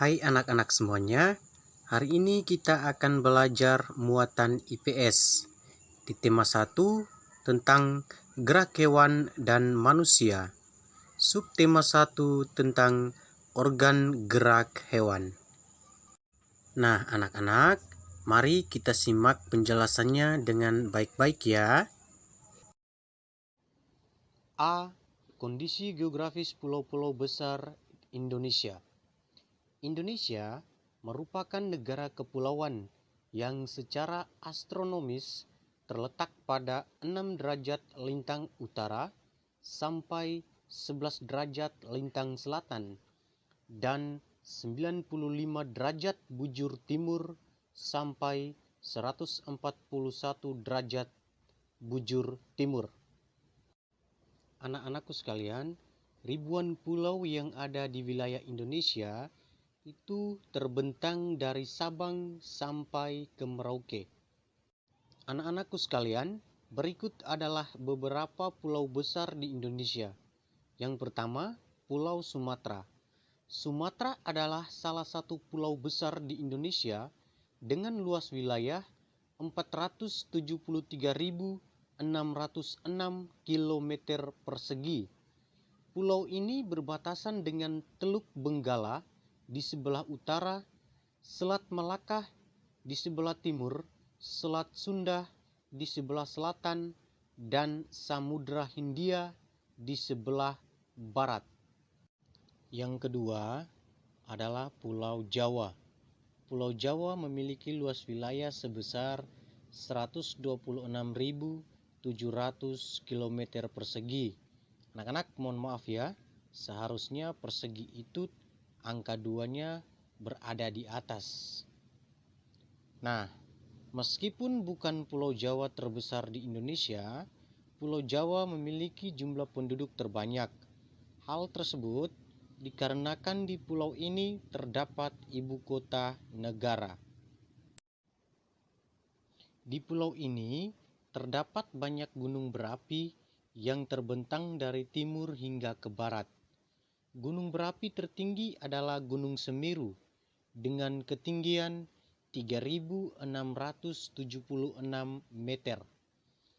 Hai anak-anak semuanya, hari ini kita akan belajar muatan IPS di tema 1 tentang gerak hewan dan manusia, subtema 1 tentang organ gerak hewan. Nah anak-anak, mari kita simak penjelasannya dengan baik-baik ya. A. Kondisi geografis pulau-pulau besar Indonesia. Indonesia merupakan negara kepulauan yang secara astronomis terletak pada 6 derajat lintang utara sampai 11 derajat lintang selatan dan 95 derajat bujur timur sampai 141 derajat bujur timur. Anak-anakku sekalian, ribuan pulau yang ada di wilayah Indonesia itu terbentang dari Sabang sampai ke Merauke. Anak-anakku sekalian, berikut adalah beberapa pulau besar di Indonesia. Yang pertama, Pulau Sumatera. Sumatera adalah salah satu pulau besar di Indonesia dengan luas wilayah 473.606 km persegi. Pulau ini berbatasan dengan Teluk Benggala di sebelah utara, Selat Malaka di sebelah timur, Selat Sunda di sebelah selatan, dan Samudra Hindia di sebelah barat. Yang kedua adalah Pulau Jawa. Pulau Jawa memiliki luas wilayah sebesar 126.700 km persegi. Anak-anak mohon maaf ya, seharusnya persegi itu angka 2-nya berada di atas. Nah, meskipun bukan Pulau Jawa terbesar di Indonesia, Pulau Jawa memiliki jumlah penduduk terbanyak. Hal tersebut dikarenakan di pulau ini terdapat ibu kota negara. Di pulau ini terdapat banyak gunung berapi yang terbentang dari timur hingga ke barat. Gunung berapi tertinggi adalah Gunung Semeru dengan ketinggian 3.676 meter.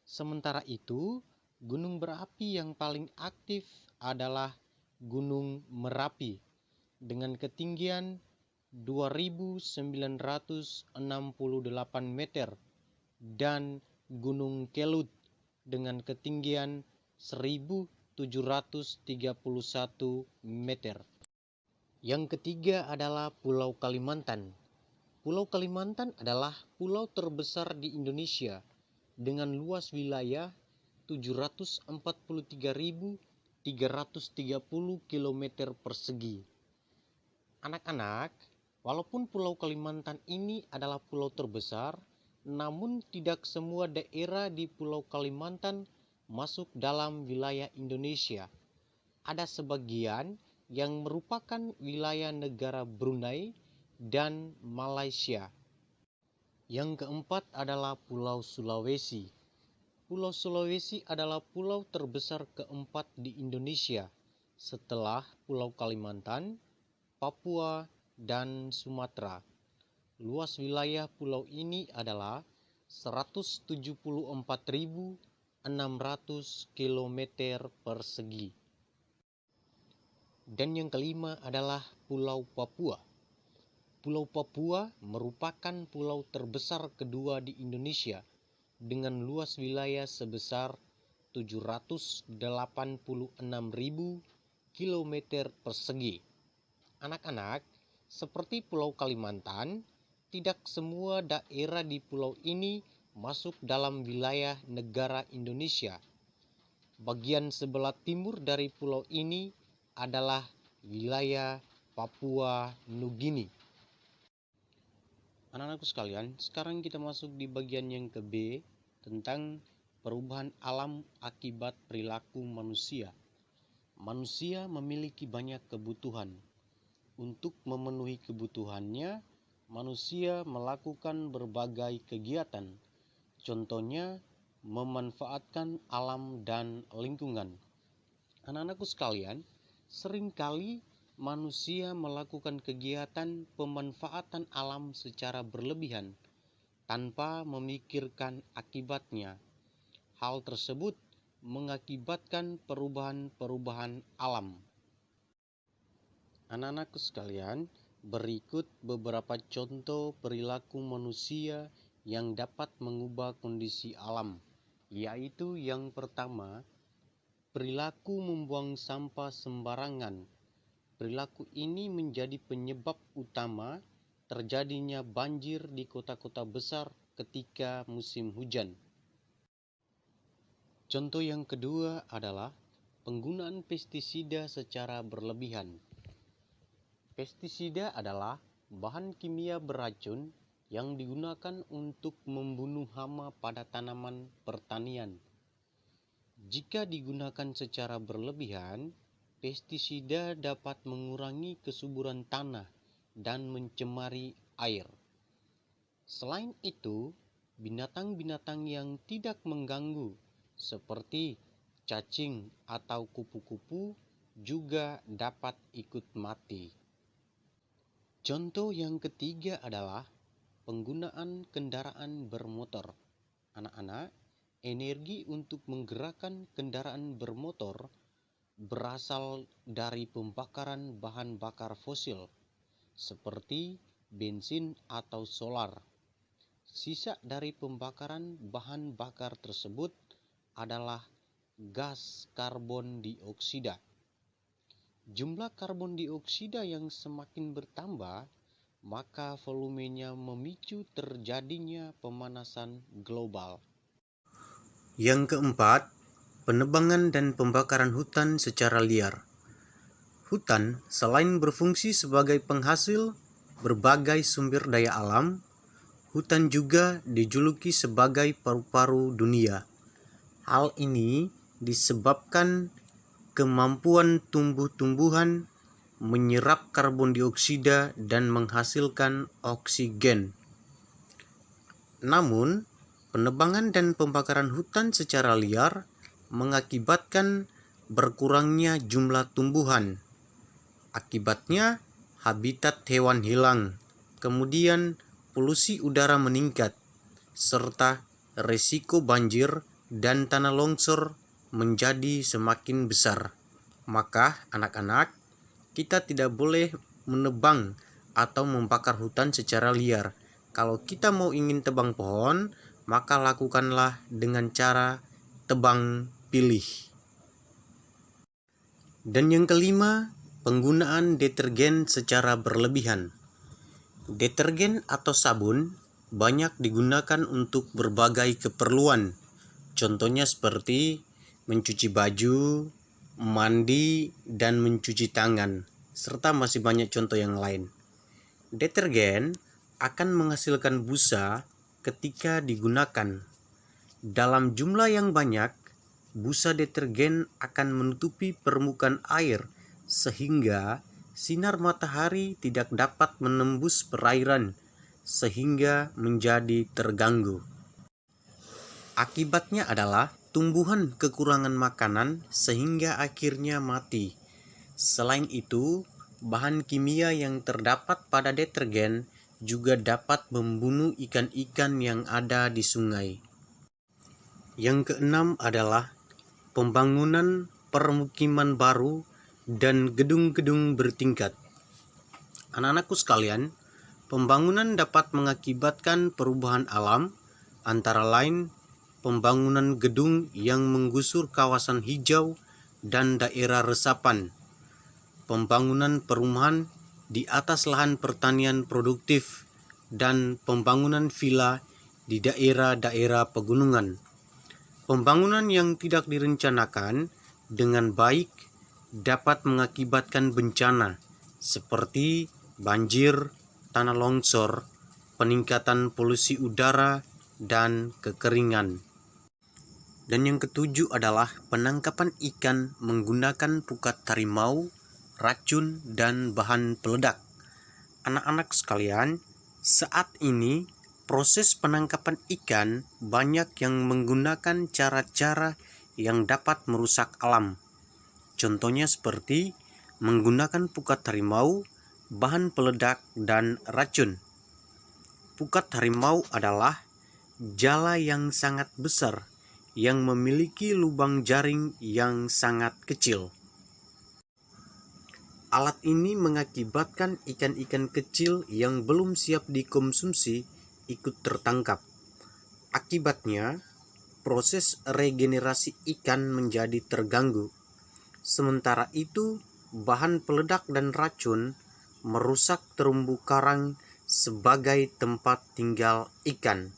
Sementara itu, gunung berapi yang paling aktif adalah Gunung Merapi dengan ketinggian 2.968 meter dan Gunung Kelut dengan ketinggian 1.731 meter. Yang ketiga adalah Pulau Kalimantan. Pulau Kalimantan adalah pulau terbesar di Indonesia dengan luas wilayah 743.330 km persegi. Anak-anak, walaupun Pulau Kalimantan ini adalah pulau terbesar, namun tidak semua daerah di Pulau Kalimantan masuk dalam wilayah Indonesia. Ada sebagian yang merupakan wilayah negara Brunei dan Malaysia. Yang keempat adalah Pulau Sulawesi. Pulau Sulawesi adalah pulau terbesar keempat di Indonesia setelah Pulau Kalimantan, Papua, dan Sumatera. Luas wilayah pulau ini adalah 174.600 km persegi. Dan yang kelima adalah Pulau Papua. Pulau Papua merupakan pulau terbesar kedua di Indonesia dengan luas wilayah sebesar 786.000 km persegi. Anak-anak, seperti Pulau Kalimantan, tidak semua daerah di pulau ini masuk dalam wilayah negara Indonesia. Bagian sebelah timur dari pulau ini adalah wilayah Papua Nugini. Anak-anakku sekalian, sekarang kita masuk di bagian yang ke B tentang perubahan alam akibat perilaku manusia. Manusia memiliki banyak kebutuhan. Untuk memenuhi kebutuhannya, manusia melakukan berbagai kegiatan. Contohnya, memanfaatkan alam dan lingkungan. Anak-anakku sekalian, seringkali manusia melakukan kegiatan pemanfaatan alam secara berlebihan tanpa memikirkan akibatnya. Hal tersebut mengakibatkan perubahan-perubahan alam. Anak-anakku sekalian, berikut beberapa contoh perilaku manusia yang dapat mengubah kondisi alam, yaitu yang pertama, perilaku membuang sampah sembarangan. Perilaku ini menjadi penyebab utama terjadinya banjir di kota-kota besar ketika musim hujan. Contoh yang kedua adalah penggunaan pestisida secara berlebihan. Pestisida adalah bahan kimia beracun yang digunakan untuk membunuh hama pada tanaman pertanian. Jika digunakan secara berlebihan, pestisida dapat mengurangi kesuburan tanah dan mencemari air. Selain itu, binatang-binatang yang tidak mengganggu seperti cacing atau kupu-kupu juga dapat ikut mati. Contoh yang ketiga adalah penggunaan kendaraan bermotor. Anak-anak, energi untuk menggerakkan kendaraan bermotor berasal dari pembakaran bahan bakar fosil seperti bensin atau solar. Sisa dari pembakaran bahan bakar tersebut adalah gas karbon dioksida. Jumlah karbon dioksida yang semakin bertambah, maka volumenya memicu terjadinya pemanasan global. Yang keempat, penebangan dan pembakaran hutan secara liar. Hutan selain berfungsi sebagai penghasil berbagai sumber daya alam, hutan juga dijuluki sebagai paru-paru dunia. Hal ini disebabkan kemampuan tumbuh-tumbuhan menyerap karbon dioksida dan menghasilkan oksigen. Namun, penebangan dan pembakaran hutan secara liar mengakibatkan berkurangnya jumlah tumbuhan. Akibatnya, habitat hewan hilang, kemudian polusi udara meningkat, serta risiko banjir dan tanah longsor menjadi semakin besar. Maka anak-anak, kita tidak boleh menebang atau membakar hutan secara liar. Kalau kita mau ingin tebang pohon, maka lakukanlah dengan cara tebang pilih. Dan yang kelima, penggunaan detergen secara berlebihan. Detergen atau sabun banyak digunakan untuk berbagai keperluan. Contohnya seperti mencuci baju, mandi, dan mencuci tangan, serta masih banyak contoh yang lain. Detergen akan menghasilkan busa ketika digunakan. Dalam jumlah yang banyak, busa detergen akan menutupi permukaan air sehingga sinar matahari tidak dapat menembus perairan sehingga menjadi terganggu. Akibatnya adalah tumbuhan kekurangan makanan sehingga akhirnya mati. Selain itu, bahan kimia yang terdapat pada detergen juga dapat membunuh ikan-ikan yang ada di sungai. Yang keenam adalah pembangunan permukiman baru dan gedung-gedung bertingkat. Anak-anakku sekalian, pembangunan dapat mengakibatkan perubahan alam, antara lain pembangunan gedung yang menggusur kawasan hijau dan daerah resapan, pembangunan perumahan di atas lahan pertanian produktif, dan pembangunan villa di daerah-daerah pegunungan. Pembangunan yang tidak direncanakan dengan baik dapat mengakibatkan bencana seperti banjir, tanah longsor, peningkatan polusi udara, dan kekeringan. Dan yang ketujuh adalah penangkapan ikan menggunakan pukat harimau, racun, dan bahan peledak. Anak-anak sekalian, saat ini proses penangkapan ikan banyak yang menggunakan cara-cara yang dapat merusak alam. Contohnya seperti menggunakan pukat harimau, bahan peledak, dan racun. Pukat harimau adalah jala yang sangat besar yang memiliki lubang jaring yang sangat kecil. Alat ini mengakibatkan ikan-ikan kecil yang belum siap dikonsumsi ikut tertangkap. Akibatnya, proses regenerasi ikan menjadi terganggu. Sementara itu, bahan peledak dan racun merusak terumbu karang sebagai tempat tinggal ikan.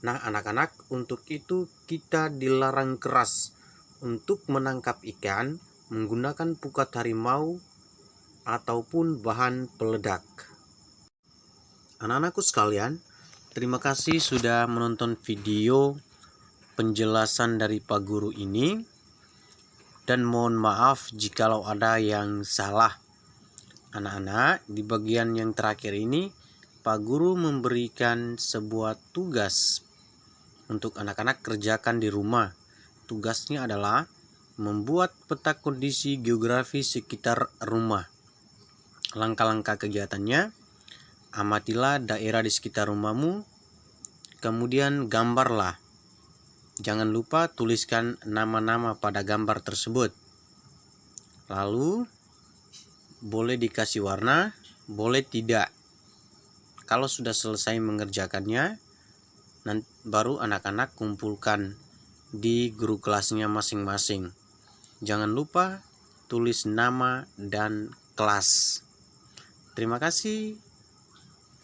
Nah, anak-anak, untuk itu kita dilarang keras untuk menangkap ikan menggunakan pukat harimau ataupun bahan peledak. Anak-anakku sekalian, terima kasih sudah menonton video penjelasan dari Pak Guru ini, dan mohon maaf jikalau ada yang salah. Anak-anak, di bagian yang terakhir ini Pak Guru memberikan sebuah tugas untuk anak-anak kerjakan di rumah. Tugasnya adalah membuat peta kondisi geografi sekitar rumah. Langkah-langkah kegiatannya: amatilah daerah di sekitar rumahmu, kemudian gambarlah. Jangan lupa tuliskan nama-nama pada gambar tersebut. Lalu boleh dikasih warna, boleh tidak. Kalau sudah selesai mengerjakannya, baru anak-anak kumpulkan di guru kelasnya masing-masing. Jangan lupa tulis nama dan kelas. Terima kasih.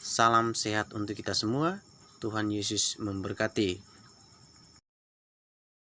Salam sehat untuk kita semua. Tuhan Yesus memberkati.